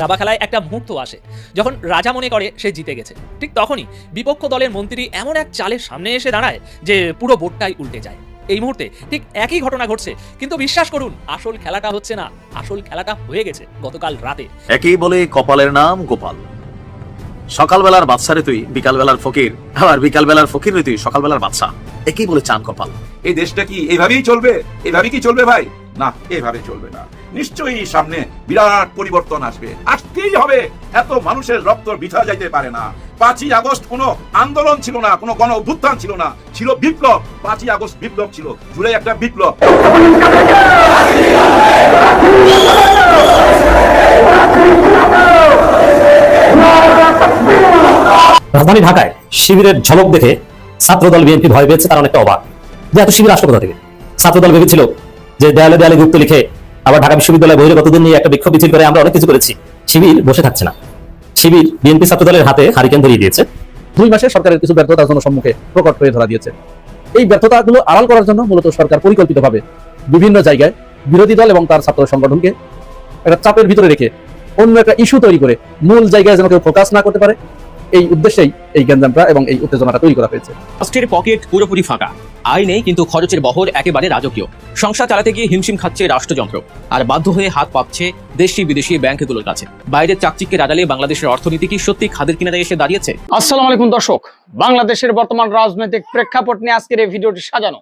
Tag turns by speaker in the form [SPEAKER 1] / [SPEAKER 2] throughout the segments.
[SPEAKER 1] দাবা খেলায় একটা মুহূর্ত আসে যখন রাজা মনে করে সে জিতে গেছে, ঠিক তখনই বিপক্ষ দলের মন্ত্রী এমন এক চালের সামনে এসে দাঁড়ায় যে পুরো বোর্ডটাই উল্টে যায়। এই মুহূর্তে ঠিক একই ঘটনা ঘটছে, কিন্তু বিশ্বাস করুন আসল খেলাটা হচ্ছে না, আসল খেলাটা হয়ে গেছে গতকাল রাতে।
[SPEAKER 2] একই বলে কপালের নাম গোপাল। সকালবেলার বাদশারে তুই বিকালবেলার ফকির, আবার বিকালবেলার ফকির তুই সকালবেলার বাদশা। একই বলে চান কপাল।
[SPEAKER 3] এই দেশটা কি এইভাবেই চলবে? এইভাবে কি চলবে ভাই? না, এইভাবে চলবে না। নিশ্চয়ই সামনে বিরাট পরিবর্তন আসবে, আসতেই হবে। এত মানুষের রক্ত বৃথা যাইতে পারে না। 5ই আগস্ট কোনো আন্দোলন ছিল না, কোনো গণ অভ্যুত্থান ছিল না, ছিল বিপ্লব। 5ই আগস্ট বিপ্লব ছিল, জুলাই একটা বিপ্লব।
[SPEAKER 4] রাজধানী ঢাকায় শিবিরের ঝলক দেখে ছাত্রদল বিএনপি ভয় পেয়েছে, তারা অনেকটা অবাক যে এত শিবির আসলো কোথা থেকে। ছাত্রদল ভেবেছিল যে দেয়ালে দেয়ালে গুপ্ত লিখে আবার ঢাকা বিশ্ববিদ্যালয় বহিরাগতদের নিয়ে একটা বিক্ষোভ মিছিল করে আমরা অনেক কিছু করেছি। শিবির বসে থাকছে না, শিবির বিএনপি ছাত্রদলের হাতে হারিকেন ধরিয়ে দিয়েছে।
[SPEAKER 5] 2 মাসে সরকারের কিছু ব্যর্থতার জনসম্মুখে প্রকট হয়ে ধরা দিয়েছে। এই ব্যর্থতাগুলো আড়াল করার জন্য মূলত সরকার পরিকল্পিতভাবে বিভিন্ন জায়গায় বিরোধী দল এবং তার ছাত্র সংগঠনকে একটা চাপের ভিতরে রেখে অন্য একটা ইস্যু তৈরি করে মূল জায়গায় যেন কেউ ফোকাস না করতে পারে, এই উদ্দেশ্যেই এই গ্যাঞ্জামটা এবং এই উত্তেজনাটা তৈরি করা হয়েছে।
[SPEAKER 6] রাষ্ট্রের পকেট পুরোপুরি ফাঁকা, আয় নেই কিন্তু খরচের বহর একেবারে রাজকীয়। সংসার চালাতে গিয়ে হিমশিম খাচ্ছে রাষ্ট্রযন্ত্র, আর বাধ্য হয়ে হাত পাচ্ছে দেশি বিদেশি ব্যাংকগুলোর কাছে। বাইরের চাকচিক্যের আড়ালে বাংলাদেশের অর্থনীতি কি সত্যি খাদের কিনারে এসে দাঁড়িয়েছে?
[SPEAKER 7] আসসালামু আলাইকুম দর্শক, বাংলাদেশের বর্তমান রাজনৈতিক প্রেক্ষাপট নিয়ে আজকের এই ভিডিওটি সাজানো।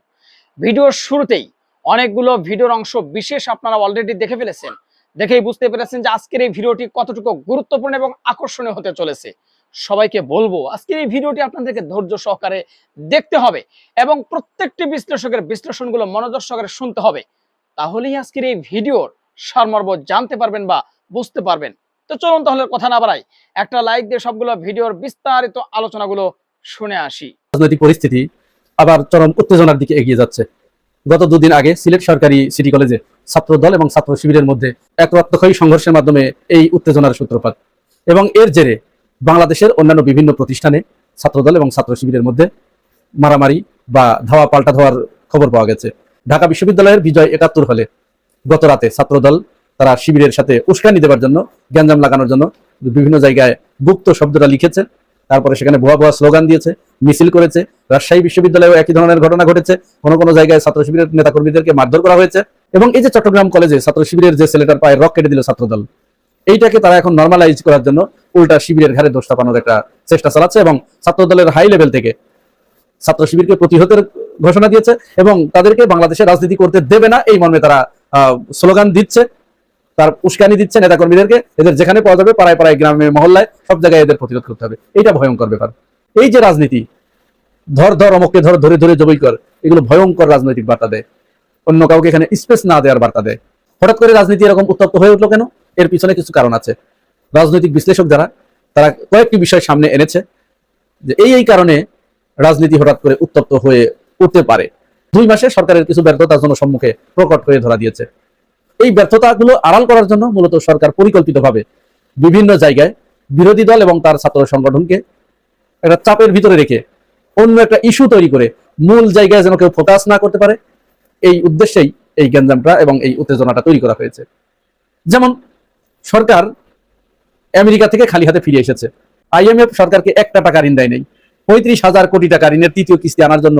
[SPEAKER 7] ভিডিওর শুরুতেই অনেকগুলো ভিডিওর অংশ বিশেষ আপনারা অলরেডি দেখে ফেলেছেন, দেখেই বুঝতে পেরেছেন যে আজকের এই ভিডিওটি কতটুকু গুরুত্বপূর্ণ এবং আকর্ষণীয় হতে চলেছে। সবাইকে বলবো আজকের এই ভিডিওটি আপনাদেরকে ধৈর্য সহকারে দেখতে হবে এবং প্রত্যেকটি বিশ্লেষকের বিশ্লেষণগুলো মনোযোগ সহকারে শুনতে হবে, তাহলেই আজকের এই ভিডিওর সারমর্ম জানতে পারবেন বা বুঝতে পারবেন। তো চলুন তাহলে কথা না বাড়াই, একটা লাইক দিয়ে সবগুলো ভিডিওর বিস্তারিত আলোচনাগুলো শুনে আসি।
[SPEAKER 5] রাজনৈতিক পরিস্থিতি আবার চরম উত্তেজনার দিকে এগিয়ে যাচ্ছে। গত 2 দিন আগে সিলেট সরকারি সিটি কলেজে ছাত্রদল এবং ছাত্র শিবিরের মধ্যে এক রক্তক্ষয়ী সংঘর্ষের মাধ্যমে এই উত্তেজনার সূত্রপাত, এবং এর জেরে বাংলাদেশের অন্যান্য বিভিন্ন প্রতিষ্ঠানে ছাত্রদল এবং ছাত্র শিবিরের মধ্যে মারামারি বা ধাওয়া পাল্টা ধাওয়ার খবর পাওয়া গেছে। ঢাকা বিশ্ববিদ্যালয়ের বিজয় ৭১ হলে গত রাতে ছাত্রদল তারা শিবিরের সাথে উস্কানি দেওয়ার জন্য, গ্যাঞ্জাম লাগানোর জন্য বিভিন্ন জায়গায় গুপ্ত শব্দটা লিখেছে, তারপরে সেখানে ভুয়া ভুয়া স্লোগান দিয়েছে, মিছিল করেছে। রাজশাহী বিশ্ববিদ্যালয়েও একই ধরনের ঘটনা ঘটেছে, কোনো জায়গায় ছাত্র শিবিরের নেতাকর্মীদেরকে মারধর করা হয়েছে। এবং এই যে চট্টগ্রাম কলেজে ছাত্র শিবিরের যে ছেলেটার পায়ে রক কেটে দিল ছাত্রদল, এইটাকে তারা এখন নর্মালাইজ করার জন্য উল্টা শিবিরের ঘাড়ে দোষ চাপানোর একটা চেষ্টা চালাচ্ছে এবং ছাত্রদলের হাই লেভেল থেকে ছাত্র শিবিরকে প্রতিহতের ঘোষণা দিয়েছে এবং তাদেরকে বাংলাদেশে রাজনীতি করতে দেবে না এই মর্মে তারা স্লোগান দিচ্ছে, তার উস্কানি দিচ্ছে নেতাকর্মীদেরকে। এদের যেখানে পাওয়া যাবে পাড়ায় পাড়ায়, গ্রামে মহল্লায়, সব জায়গায় এদের প্রতিরোধ করতে হবে। এইটা ভয়ঙ্কর ব্যাপার। এই যে রাজনীতি, ধর অমুককে ধরে ধরে জবই কর, এগুলো ভয়ঙ্কর রাজনৈতিক বার্তা দেয়, অন্য কাউকে এখানে স্পেস না দেওয়ার বার্তা দেয়। হঠাৎ করে রাজনীতি এরকম উত্তপ্ত হয়ে উঠলো কেন? এর পিছনে কিছু কারণ আছে। রাজনৈতিক বিশ্লেষক যারা, তারা কয়েকটি বিষয় সামনে এনেছে যে এই কারণে রাজনীতি হঠাৎ করে উত্তপ্ত হয়ে উঠতে পারে। 2 মাসে সরকারের কিছু ব্যর্থতার জনসম্মুখে প্রকট হয়ে ধরা দিয়েছে। এই ব্যর্থতাগুলো আড়াল করার জন্য মূলত সরকার পরিকল্পিতভাবে বিভিন্ন জায়গায় বিরোধী দল এবং তার ছাত্র সংগঠনকে একটা চাপের ভিতরে রেখে অন্য একটা ইস্যু তৈরি করে মূল জায়গায় যেন কেউ ফোকাস না করতে পারে, এই উদ্দেশ্যেই এই গ্যাঞ্জামটা এবং এই উত্তেজনাটা তৈরি করা হয়েছে। যেমন সরকার আমেরিকা থেকে খালি হাতে ফিরে এসেছে। IMF সরকারকে 1 টাকা ঋণ দেয় নাই। 35,000 কোটি টাকা ঋণের 3য় কিস্তি আনার জন্য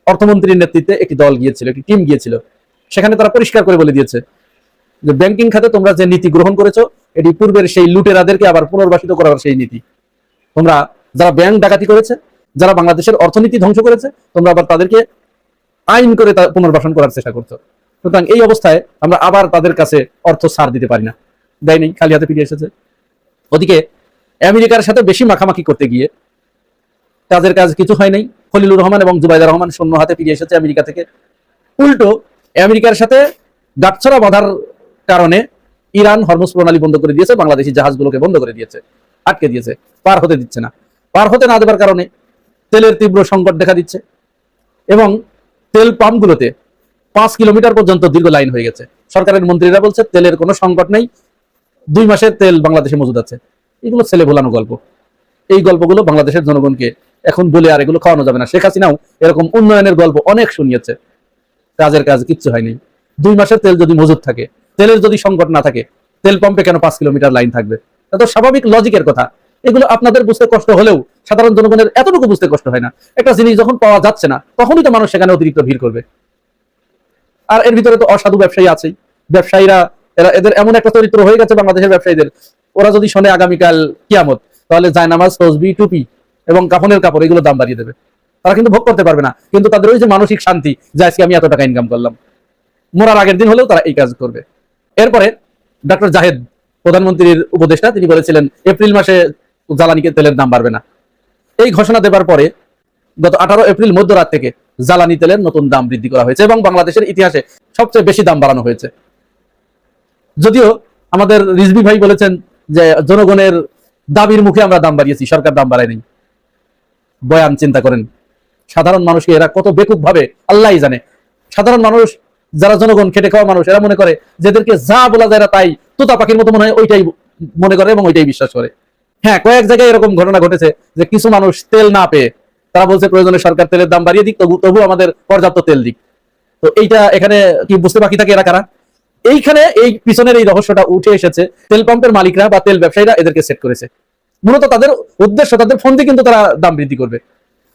[SPEAKER 5] অর্থমন্ত্রীর নেতৃত্বে একটি দল গিয়েছিল, একটি টিম গিয়েছিল। সেখানে তারা পরিষ্কার করে বলে দিয়েছে যে ব্যাংকিং খাতে তোমরা যে নীতি গ্রহণ করেছো, এটি পূর্বের সেই লুটেরাদেরকে আবার পুনর্বাসিত করার সেই নীতি। তোমরা যারা ব্যাংক ডাকাতি করেছে, যারা বাংলাদেশের অর্থনীতি ধ্বংস করেছে, তোমরা আবার তাদেরকে আইন করে পুনর্বাসন করার চেষ্টা করছো। সুতরাং এই অবস্থায় আমরা আবার তাদের কাছে অর্থ ছাড় দিতে পারি না, দেয়নি, খালি হাতে ফিরে এসেছে। ওদিকে আমেরিকার সাথে বেশি মাখামাখি করতে গিয়ে কাজের কাজ কিছু হয় নাই। খলিলুর রহমান এবং জুবাইদা রহমান শূন্য হাতে ফিরে এসেছে আমেরিকা থেকে। উল্টো আমেরিকার সাথে গাঁটছড়া বাঁধার কারণে ইরান হরমুজ প্রণালী বন্ধ করে দিয়েছে, বাংলাদেশি জাহাজগুলোকে বন্ধ করে দিয়েছে, আটকে দিয়েছে, পার হতে দিচ্ছে না। পার হতে না দেওয়ার কারণে তেলের তীব্র সংকট দেখা দিচ্ছে এবং তেল পাম্পগুলোতে 5 কিলোমিটার পর্যন্ত দীর্ঘ লাইন হয়ে গেছে। সরকারের মন্ত্রীরা বলছে তেলের কোনো সংকট নেই, 2 মাসের তেল বাংলাদেশে মজুদ আছে। এগুলো ছেলে ভোলানো গল্প। এই গল্পগুলো বাংলাদেশের জনগণকে এখন বলে আর এগুলো খাওয়ানো যাবে না। শেখ হাসিনাও এরকম উন্নয়নের গল্প অনেক শুনিয়েছে, কাজের কাজ কিচ্ছু হয়নি। 2 মাসের তেল যদি মজুদ থাকে, তেলের যদি সংকট না থাকে, তেল পাম্পে কেন 5 কিলোমিটার লাইন থাকবে? এটা তো স্বাভাবিক লজিকের কথা। এগুলো আপনাদের বুঝতে কষ্ট হলেও সাধারণ জনগণের এতটুকু বুঝতে কষ্ট হয় না। একটা জিনিস যখন পাওয়া যাচ্ছে না তখনই তো মানুষ সেখানে অতিরিক্ত ভিড় করবে। আর এর ভিতরে তো অসাধু ব্যবসায়ী আছেই। ব্যবসায়ীরা এদের এমন একটা চরিত্র হয়ে গেছে বাংলাদেশের ব্যবসায়ীদের, ওরা যদি শোনে আগামীকাল কিয়ামত, তাহলে জায়নামাজ, তসবি, টুপি এবং কাফনের কাপড় এগুলো দাম বাড়িয়ে দেবে। তারা কিন্তু ভোগ করতে পারবে না, কিন্তু তাদের ওই যে মানসিক শান্তি যে আজকে আমি এত টাকা ইনকাম করলাম, মরার আগের দিন হলেও তারা এই কাজ করবে। এরপরে ডক্টর জাহেদ, প্রধানমন্ত্রীর উপদেষ্টা, তিনি বলেছিলেন এপ্রিল মাসে জ্বালানি তেলের দাম বাড়বে না। এই ঘোষণা দেবার পরে গত 18 এপ্রিল মধ্যরাত থেকে জ্বালানি তেলের নতুন দাম বৃদ্ধি করা হয়েছে এবং বাংলাদেশের ইতিহাসে সবচেয়ে বেশি দাম বাড়ানো হয়েছে। যদিও আমাদের রিজভী ভাই বলেছেন যে জনগণের দাবির মুখে আমরা দাম বাড়িয়েছি, সরকার দাম বাড়ায়নি। বয়ান চিন্তা করেন, সাধারণ মানুষকে এরা কত বেকুব ভাবে আল্লাহই জানে। সাধারণ মানুষ, যারা জনগণ খেটে খাওয়া মানুষ, এরা মনে করে যেদেরকে যা বলা যায় তাই তোতা পাখির মতো মনে হয়, ওইটাই মনে করে এবং ওইটাই বিশ্বাস করে। হ্যাঁ, কয়েক জায়গায় এরকম ঘটনা ঘটেছে যে কিছু মানুষ তেল না পেয়ে তারা বলছে প্রয়োজনে সরকার তেলের দাম বাড়িয়ে দিক, তবু আমাদের পর্যাপ্ত তেল দিক। তো এইটা এখানে কি বুঝতে বাকি থাকে এরা কারা? এইখানে এই পিছনের এই রহস্যটা উঠে এসেছে। তেল পাম্পের মালিকরা বা তেল ব্যবসায়ীরা এদেরকে সেট করেছে। মূলত তাদের উদ্দেশ্য, তাদের ফোন দিয়ে কিন্তু তারা দাম বৃদ্ধি করবে।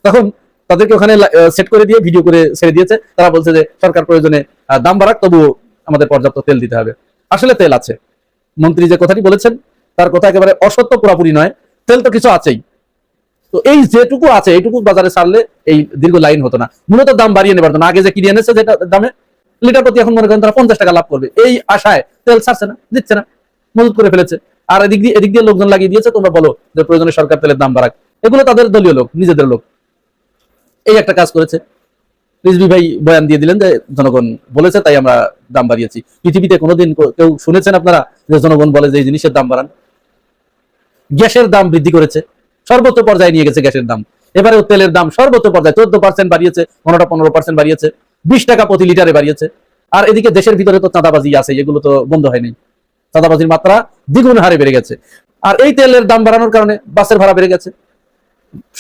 [SPEAKER 5] তখন তাদেরকে ওখানে সেট করে দিয়ে ভিডিও করে ছেড়ে দিয়েছে। তারা বলছে যে সরকার প্রয়োজনে দাম বাড়াক, তবু আমাদের পর্যাপ্ত তেল দিতে হবে। আসলে তেল আছে। মন্ত্রী যে কথাটি বলেছেন তার কথা একেবারে অসত্য পুরাপুরি নয়। তেল তো কিছু আছেই। তো এই যেটুকু আছে এইটুকু বাজারে ছাড়লে এই দীর্ঘ লাইন হতো না। মূলত দাম বাড়িয়ে নেবার জন্য আগে যে কিনে এনেছে যেটা দামে, লিটার প্রতি এখন মনে করেন তারা 50 টাকা লাভ করবে, এই আশায় তেল ছাড়ছে না, দিচ্ছে না, মজুত করে ফেলেছে। আর এদিক দিয়ে লোকজন লাগিয়ে দিয়েছে, তোমরা বলো যে প্রয়োজনে সরকার তেলের দাম বাড়াক। এগুলো তাদের দলীয় লোক, নিজেদের লোক। এই একটা কাজ করেছে। রিজভী ভাই বয়ান দিয়ে দিলেন যে জনগণ বলেছে তাই আমরা দাম বাড়িয়েছি। পৃথিবীতে কোনোদিন কেউ শুনেছেন আপনারা যে জনগণ বলে যে এই জিনিসের দাম বাড়ান? গ্যাসের দাম বৃদ্ধি করেছে, সর্বোচ্চ পর্যায়ে নিয়ে গেছে গ্যাসের দাম। এবারেও তেলের দাম সর্বোচ্চ পর্যায়ে 14% বাড়িয়েছে, 15% বাড়িয়েছে, 20 টাকা প্রতি লিটারে বাড়িয়েছে। আর এদিকে দেশের ভিতরে তো চাঁদাবাজি আছে, এগুলো তো বন্ধ হয়নি। চাঁদাবাজির মাত্রা দ্বিগুণ হারে বেড়ে গেছে। আর এই তেলের দাম বাড়ানোর কারণে বাসের ভাড়া বেড়ে গেছে,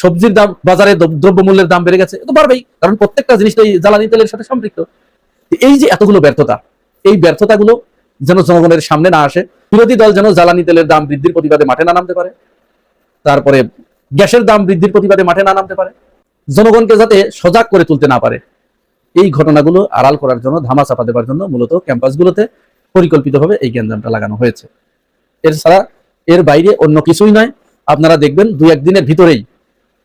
[SPEAKER 5] সবজির দাম, বাজারে দ্রব্যমূল্যের দাম বেড়ে গেছে। তো বাড়বেই, কারণ প্রত্যেকটা জিনিসটাই জ্বালানি তেলের সাথে সম্পৃক্ত। এই যে এতগুলো ব্যর্থতা, এই ব্যর্থতাগুলো যেন জনগণের সামনে না আসে। বিরোধী দল যেন জ্বালানি তেলের দাম বৃদ্ধির প্রতিবাদে মাঠে না নামতে পারে, তারপরে গ্যাসের দাম বৃদ্ধির প্রতিবাদে মাঠে না নামতে পারে, জনগণকে যাতে সজাগ করে তুলতে না পারে। এই ঘটনাগুলো আড়াল করার জন্য, ধামা চাপা দেওয়ার জন্য মূলত ক্যাম্পাসগুলোতে পরিকল্পিতভাবে এই গ্যাঞ্জামটা লাগানো হয়েছে। এছাড়া এর বাইরে অন্য কিছুই নয়। আপনারা দেখবেন 2-1 দিনের ভিতরেই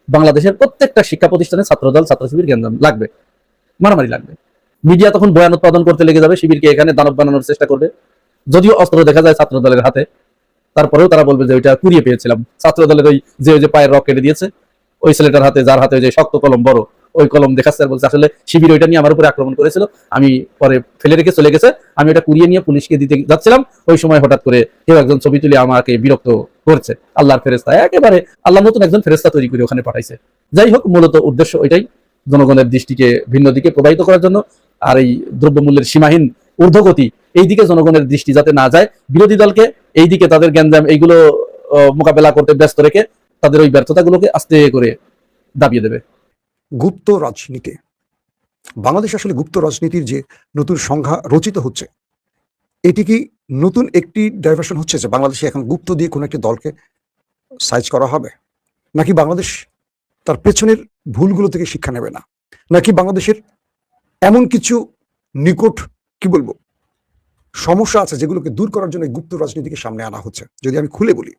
[SPEAKER 5] বাংলাদেশের প্রত্যেকটা শিক্ষা প্রতিষ্ঠানে ছাত্রদল, ছাত্র শিবির গ্যাঞ্জাম লাগবে, মারামারি লাগবে। মিডিয়া তখন বয়ান উৎপাদন করতে লেগে যাবে, শিবিরকে এখানে দানব বানানোর চেষ্টা করবে। যদিও অস্ত্র দেখা যায় ছাত্র দলের হাতে, তারপরেও তারা বলবে যে ওইটা কুড়িয়ে পেয়েছিলাম। ছাত্র দলের ওই যে পায়ের রক কেটে দিয়েছে ওই ছেলেটার হাতে, যার হাতে ওই যে শক্ত কলম বড়, ওই কলম দেখাচ্ছে আর বলছে আসলে শিবির ওইটা নিয়ে আমার উপরে আক্রমণ করেছিল, আমি পরে ফেলে রেখে চলে গেছে, আমি ওটা কুড়িয়ে নিয়ে পুলিশকে দিতে যাচ্ছিলাম, ওই সময় হঠাৎ করে কেউ একজন ছবি তুলে আমাকে বিরক্ত করছে। আল্লাহর ফেরেশতা, একেবারে আল্লাহ নতুন একজন ফেরেশতা তৈরি করে ওখানে পাঠাইছে। যাই হোক, মূলত উদ্দেশ্য ওইটাই, জনগণের দৃষ্টিকে ভিন্ন দিকে প্রবাহিত করার জন্য। আর এই দ্রব্যমূল্যের সীমাহীন ঊর্ধ্বগতি, এই দিকে জনগণের দৃষ্টি যাতে না যায়, বিরোধী দলকে এই দিকে তাদের গ্যাঞ্জাম এইগুলো মোকাবেলা করতে ব্যস্ত রেখে তাদের ওই ব্যর্থতাগুলোকে আস্তে করে দাবিয়ে দেবে।
[SPEAKER 8] গুপ্ত রাজনীতি, বাংলাদেশ আসলে গুপ্ত রাজনীতির যে নতুন সংজ্ঞা রচিত হচ্ছে, এটি কি নতুন একটি ডাইভার্সন হচ্ছে যে বাংলাদেশে এখন গুপ্ত দিয়ে কোনো একটি দলকে সাইজ করা হবে, নাকি বাংলাদেশ তার পেছনের ভুলগুলো থেকে শিক্ষা নেবে না, নাকি বাংলাদেশের এমন কিছু নিকট কি বলবো সমস্যা আছে যেগুলোকে দূর করার জন্য গুপ্ত রাজনীতিকে সামনে আনা হচ্ছে? যদি আমি খুলে বলি,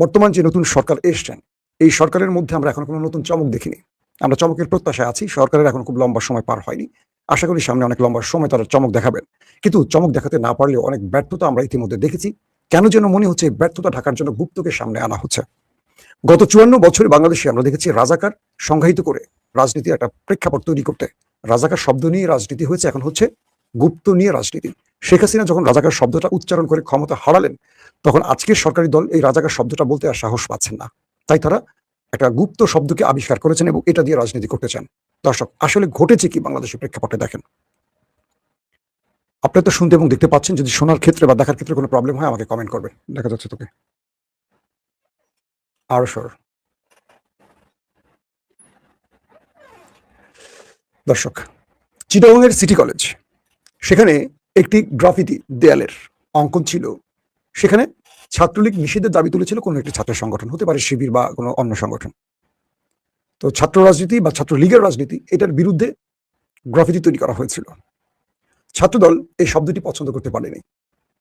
[SPEAKER 8] বর্তমান যে নতুন সরকার এসছেন, এই সরকারের মধ্যে আমরা এখন কোনো নতুন চমক দেখিনি। আমরা চমকের প্রত্যাশায় আছি। সরকারের এখন খুব লম্বা সময় পার হয়নি, আশা করি সামনে অনেক লম্বা সময় তারা চমক দেখাবেন। কিন্তু চমক দেখাতে না পারলেও অনেক ব্যর্থতা আমরা ইতিমধ্যে দেখেছি। কেন যেন মনে হচ্ছে ব্যর্থতা ঢাকার জন্য গুপ্তকে সামনে আনা হচ্ছে। গত 54 বছরে বাংলাদেশে আমরা দেখেছি রাজাকার সংজ্ঞায়িত করে রাজনীতির একটা প্রেক্ষাপট তৈরি করতে রাজাকার শব্দ নিয়ে রাজনীতি হয়েছে, এখন হচ্ছে গুপ্ত নিয়ে রাজনীতি। শেখ হাসিনা যখন রাজাকার শব্দটা উচ্চারণ করে ক্ষমতা হারালেন, তখন আজকের সরকারি দল এই রাজাকার শব্দটা বলতে আর সাহস পাচ্ছেন না, তাই তারা একটা গুপ্ত শব্দকে আবিষ্কার করেছেন এবং এটা দিয়ে রাজনীতি করতে চান। দর্শক, আসলে ঘটেছে কি বাংলাদেশের প্রেক্ষাপটে দেখেন। আপনি তো শুনতে এবং দেখতে পাচ্ছেন, যদি শোনার ক্ষেত্রে বা দেখার ক্ষেত্রে কোনো প্রবলেম হয় আমাকে কমেন্ট করবেন। দেখা যাচ্ছে তোকে আর সর। দর্শক, চিটাগংয়ের সিটি কলেজ, সেখানে একটি গ্রাফিতি দেয়ালের অঙ্কন ছিল, সেখানে ছাত্রলীগ নিষিদ্ধের দাবি তুলেছিল কোনো একটি ছাত্র সংগঠন, হতে পারে শিবির বা কোনো অন্য সংগঠন। তো ছাত্র রাজনীতি বা ছাত্রলীগের রাজনীতি, এটার বিরুদ্ধে গ্রাফিতি তৈরি করা হয়েছিল। ছাত্রদল এই শব্দটি পছন্দ করতে পারেনি।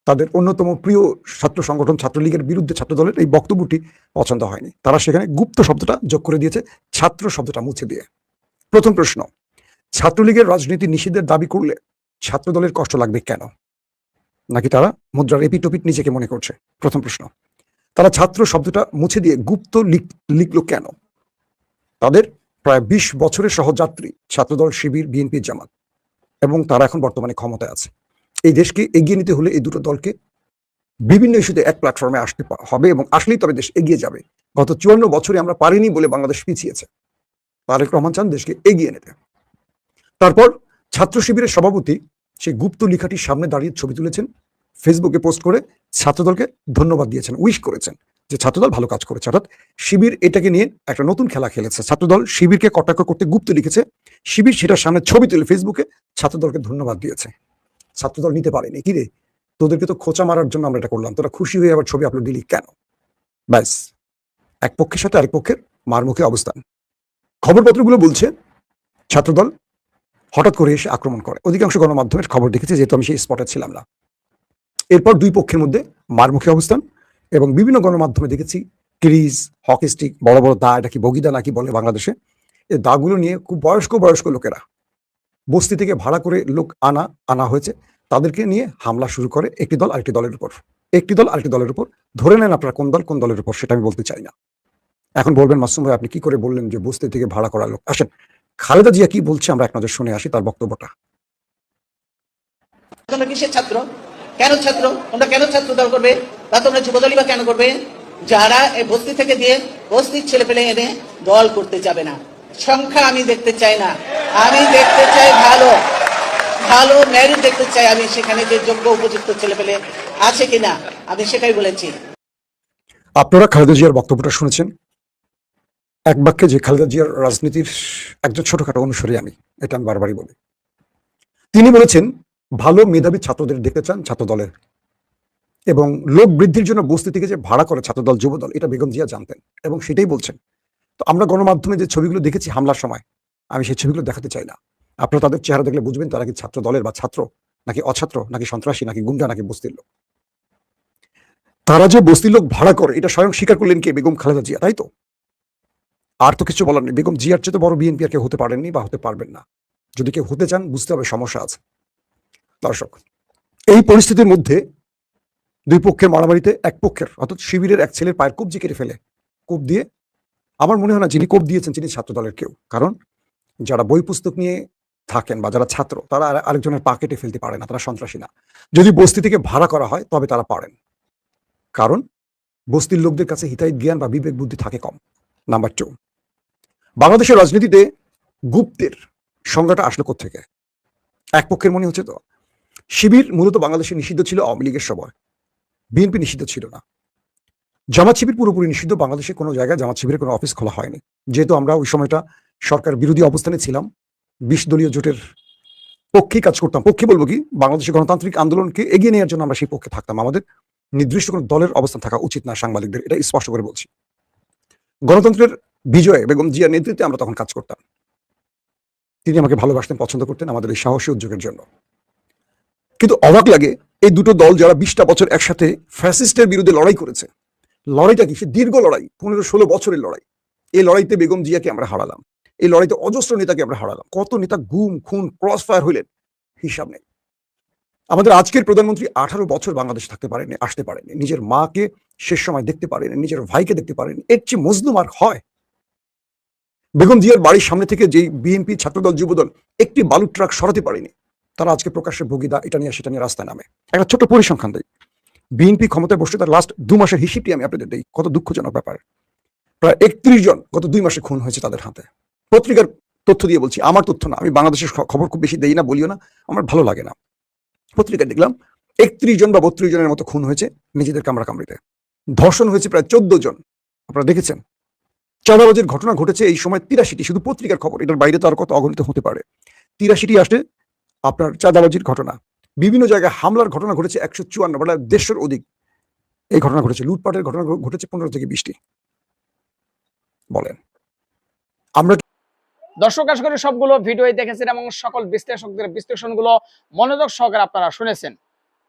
[SPEAKER 8] তাদের অন্যতম প্রিয় ছাত্র সংগঠন ছাত্রলীগের বিরুদ্ধে ছাত্রদলের এই বক্তব্যটি পছন্দ হয়নি। তারা সেখানে গুপ্ত শব্দটা যোগ করে দিয়েছে, ছাত্র শব্দটা মুছে দিয়ে। প্রথম প্রশ্ন, ছাত্রলীগের রাজনীতি নিষিদ্ধের দাবি করলে ছাত্রদলের কষ্ট লাগবে কেন? নাকি তারা মুদ্রার এপিটোপিট নিজেকে মনে করছে? প্রথম প্রশ্ন। তারা ছাত্র শব্দটা মুছে দিয়ে গুপ্ত লিখলো কেন? তাদের প্রায় 20 বছরের সহযাত্রী ছাত্রদল, শিবির, বিএনপি, জামাত, এবং তারা এখন বর্তমানে ক্ষমতায় আছে। এই দেশকে এগিয়ে নিতে হলে এই দুটো দলকে বিভিন্ন ইস্যুতে এক প্ল্যাটফর্মে আসতে হবে, এবং আসলেই তবে দেশ এগিয়ে যাবে। গত 54 বছরে আমরা পারিনি বলে বাংলাদেশ পিছিয়েছে। তারেক রহমান চান দেশকে এগিয়ে নিতে। তারপর ছাত্র শিবিরের সভাপতি সেই গুপ্ত লেখাটির সামনে দাঁড়িয়ে ছবি তুলেছেন, ফেসবুকে পোস্ট করে ছাত্রদলকে ধন্যবাদ দিয়েছেন, উইশ করেছেন যে ছাত্রদল ভালো কাজ করেছে। অর্থাৎ শিবির এটাকে নিয়ে একটা নতুন খেলা খেলেছে। ছাত্রদল শিবিরকে কটাক্ষ করতে গুপ্ত লিখেছে, শিবির সেটার সামনে ছবি তুলে ফেসবুকে ছাত্রদলকে ধন্যবাদ দিয়েছে। ছাত্রদল নিতে পারেনি, কিরে তোদেরকে তো খোঁচা মারার জন্য আমরা এটা করলাম, তোরা খুশি হয়ে আবার ছবি আপলোড দিলি কেন? ব্যাস, এক পক্ষের সাথে আরেক পক্ষের মারমুখী অবস্থান। খবরপত্রগুলো বলছে ছাত্রদল হঠাৎ করে এসে আক্রমণ করে। অধিকাংশ গণমাধ্যমের খবর দেখেছে, যেহেতু আমি সেই স্পটে ছিলাম না। এরপর দুই পক্ষের মধ্যে মারমুখী অবস্থান, এবং বিভিন্ন গণমাধ্যমে দেখেছি ক্রিজ, হকি স্টিক, বড় বড় দা, এটা কি বগিদা নাকি বলে বাংলাদেশে, এই দাগুলো নিয়ে খুব বয়স্ক লোকেরা বস্তি থেকে ভাড়া করে লোক আনা হয়েছে, তাদেরকে নিয়ে হামলা শুরু করে একটি দল আরেকটি দলের উপর। ধরে নেন আপনারা কোন দলের উপর, সেটা আমি বলতে চাই না। এখন বলবেন, মাসুম ভাই আপনি কি করে বললেন যে বস্তি থেকে ভাড়া করা লোক? আসেন খালেদা জিয়া কি বলছে আমরা এক নজর শুনে আসি তার বক্তব্যটা।
[SPEAKER 9] তোমরা কিসের ছাত্র? কেন ছাত্র? তোমরা কেন ছাত্র দল করবে? বা তোমরা যুবদলই বা কেন করবে? যারা এই বস্তি থেকে দিয়ে বস্তির ছেলে পেলে এনে দল করতে যাবে না। সংখ্যা আমি দেখতে চাই না, আমি দেখতে চাই ভালো মেরিট দেখতে চাই। আমি সেখানে যে যোগ্য উপযুক্ত ছেলে পেলে আছে কিনা, আমি সেটাই বলেছি।
[SPEAKER 8] আপনারা খালেদা জিয়ার বক্তব্যটা শুনেছেন। এক বাক্যে যে খালেদা জিয়ার রাজনীতির একজন ছোটখাটো অনুসারী আমি, এটা আমি বারবারই বলি। তিনি বলেছেন ভালো মেধাবী ছাত্রদের দেখতে চান ছাত্র দলের, এবং লোক বৃদ্ধির জন্য বস্তি থেকে যে ভাড়া করে ছাত্রদল, যুবদল, এটা বেগম জিয়া জানতেন এবং সেটাই বলছেন। তো আমরা গণমাধ্যমে যে ছবিগুলো দেখেছি হামলার সময়, আমি সেই ছবিগুলো দেখাতে চাই না। আপনারা তাদের চেহারা দেখলে বুঝবেন তারা কি ছাত্র দলের বা ছাত্র, নাকি অছাত্র, নাকি সন্ত্রাসী, নাকি গুন্ডা, নাকি বস্তির লোক। তারা যে বস্তির লোক ভাড়া করে এটা স্বয়ং স্বীকার করলেন কে? বেগম খালেদা জিয়া, তাই তো? আর তো কিছু বলার নেই। বেগম জিয়ার চেয়ে বড় বিএনপি আর কেউ হতে পারেননি বা হতে পারবেন না। যদি কেউ হতে চান বুঝতে হবে সমস্যা আছে। দর্শক, এই পরিস্থিতির মধ্যে দুই পক্ষের মারামারিতে এক পক্ষের অর্থাৎ শিবিরের এক ছেলের পায়ের কবজি কেটে ফেলে, কোপ দিয়ে, আমার মনে হয় না যিনি কোপ দিয়েছেন তিনি ছাত্র দলের কেউ। কারণ যারা বই পুস্তক নিয়ে থাকেন বা যারা ছাত্র, তারা আরেকজনের পা কেটে ফেলতে পারে না, তারা সন্ত্রাসী না। যদি বস্তি থেকে ভাড়া করা হয় তবে তারা পারেন, কারণ বস্তির লোকদের কাছে হিতাহিত জ্ঞান বা বিবেক বুদ্ধি থাকে কম। নাম্বার 2, বাংলাদেশের রাজনীতিতে গুপ্তের সংজ্ঞাটা আসলো কোত্থেকে? এক পক্ষের মনে হচ্ছে তো শিবির মূলত বাংলাদেশে নিষিদ্ধ ছিল আওয়ামী লীগের সময়, বিএনপি নিষিদ্ধ ছিল না। জামাত শিবির পুরোপুরি নিষিদ্ধ, বাংলাদেশে কোনো জায়গায় জামাত শিবিরের কোনো অফিস খোলা হয়নি। যেহেতু আমরা ওই সময়টা সরকার বিরোধী অবস্থানে ছিলাম, 20 দলীয় জোটের পক্ষেই কাজ করতাম। পক্ষে বলবো কি, বাংলাদেশের গণতান্ত্রিক আন্দোলনকে এগিয়ে নেওয়ার জন্য আমরা সেই পক্ষে থাকতাম। আমাদের নির্দিষ্ট কোনো দলের অবস্থান থাকা উচিত না, সাংবাদিকদের এটা স্পষ্ট করে বলছি। গণতন্ত্রের বিজয়ে বেগম জিয়ার নেতৃত্বে আমরা তখন কাজ করতাম। তিনি আমাকে ভালোবাসতেন, পছন্দ করতেন আমাদের এই সাহসী উদ্যোগের জন্য। কিন্তু অবাক লাগে, এই দুটো দল যারা 20টা বছর একসাথে ফ্যাসিস্টের বিরুদ্ধে লড়াই করেছে, লড়াইটা কি? সে দীর্ঘ লড়াই, 15-16 বছরের লড়াই। এই লড়াইতে বেগম জিয়াকে আমরা হারালাম, এই লড়াইতে অজস্র নেতাকে আমরা হারালাম। কত নেতা গুম, খুন, ক্রস ফায়ার হইলেন, হিসাব নেই। আমাদের আজকের প্রধানমন্ত্রী 18 বছর বাংলাদেশে থাকতে পারেনি, আসতে পারেনি, নিজের মাকে শেষ সময় দেখতে পারেনি, নিজের ভাইকে দেখতে পারেনি। এর চেয়ে মজলুম আর হয়? বেগম জিয়ার বাড়ির সামনে থেকে যে বিএনপি, ছাত্রদল, যুবদল একটি বালুর ট্রাক সরাতে পারেনি, তারা আজকে প্রকাশ্যে ভোগিদা এটা নিয়ে সেটা নিয়ে রাস্তায় নামে। একটা ছোট্ট পরিসংখ্যান দেয়, বিএনপি ক্ষমতায় বসে তার লাস্ট 2 মাসের হিসেবটি আমি আপনাদের দিই, কত দুঃখজনক ব্যাপার। প্রায় 31 জন গত 2 মাসে খুন হয়েছে তাদের হাতে। পত্রিকার তথ্য দিয়ে বলছি, আমার তথ্য না, আমি বাংলাদেশের খবর খুব বেশি দেই না, বলিও না, আমার ভালো লাগে না। পত্রিকায় দেখলাম 31 জন বা 32 জনের মতো খুন হয়েছে নিজেদের কামড়াকামড়িতে। ধর্ষণ হয়েছে প্রায় 14 জন, আপনারা দেখেছেন। চাঁদাবাজির ঘটনা ঘটেছে এই সময় 83টি, শুধু পত্রিকার খবর, এটার বাইরে তো আর কত অগণিত হতে পারে। 83টি আসে আপনার চাঁদাবাজির ঘটনা। বিভিন্ন জায়গায় হামলার ঘটনা ঘটেছে 154, মানে 150 অধিক এই ঘটনা ঘটেছে। লুটপাটের ঘটনা ঘটেছে 15 থেকে 20টি। বলেন আমরা
[SPEAKER 7] দর্শক, আশা করি সবগুলো ভিডিওই দেখেছেন এবং সকল বিশ্লেষকদের বিশ্লেষণগুলো মনোযোগ সহকারে আপনারা শুনেছেন।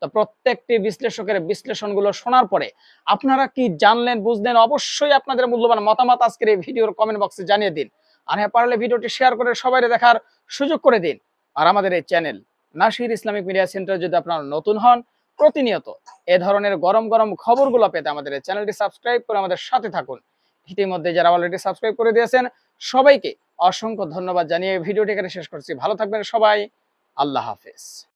[SPEAKER 7] তো প্রত্যেকটি বিশ্লেষকের বিশ্লেষণগুলো শোনার পরে আপনারা কি জানলেন, বুঝলেন, অবশ্যই আপনাদের মূল্যবান মতামত আজকের এই ভিডিওর কমেন্ট বক্সে জানিয়ে দিন। আর হ্যাঁ, পারলে ভিডিওটি শেয়ার করে সবাই দেখার সুযোগ করে দিন। আর আমাদের এই channel Nasir Islamic media centre যদি আপনারা নতুন হন, প্রতিনিয়ত এ ধরনের গরম গরম খবরগুলো পেতে আমাদের এই চ্যানেলটি সাবস্ক্রাইব করে আমাদের সাথে থাকুন। ইতিমধ্যে যারা অলরেডি সাবস্ক্রাইব করে দিয়েছেন সবাইকে অসংখ্য ধন্যবাদ জানিয়ে ভিডিওটি এখানে শেষ করছি। ভালো থাকবেন সবাই, আল্লাহ হাফেজ।